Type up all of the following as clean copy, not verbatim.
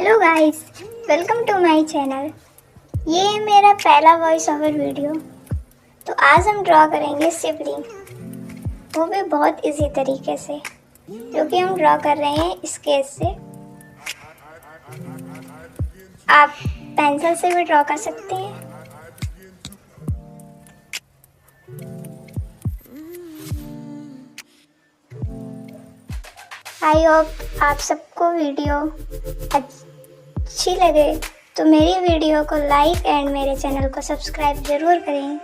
Hello guys, welcome to my channel. ये है मेरा पहला वॉइस ओवर वीडियो। तो आज हम ड्रॉ करेंगे शिवलिंग, वो भी बहुत इजी तरीके से, जो कि हम ड्रॉ कर रहे हैं स्केच से। आप पेंसिल से भी ड्रॉ कर सकते हैं। आई होप आप सबको वीडियो अच्छी लगे, तो मेरी वीडियो को लाइक एंड मेरे चैनल को सब्सक्राइब ज़रूर करें।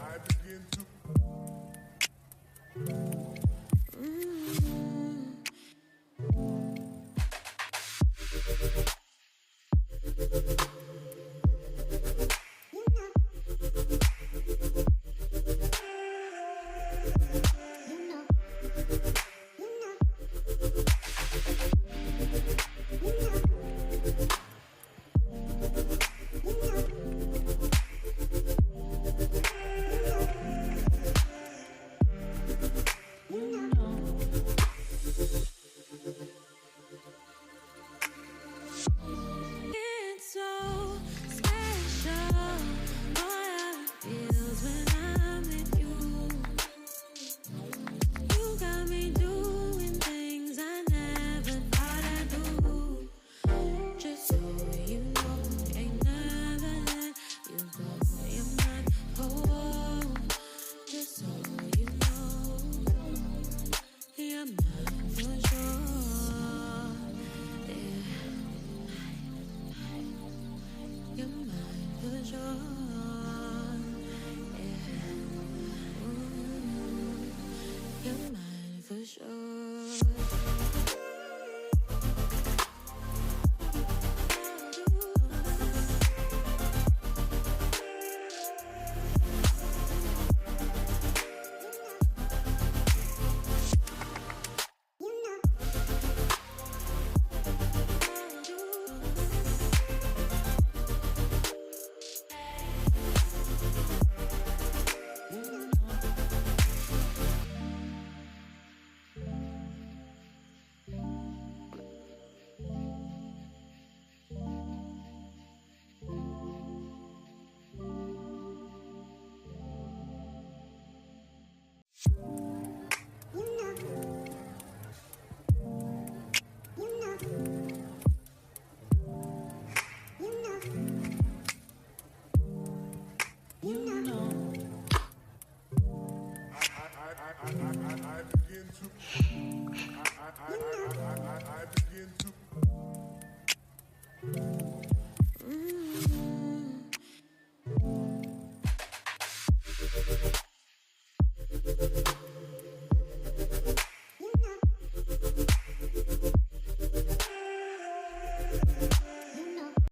I begin to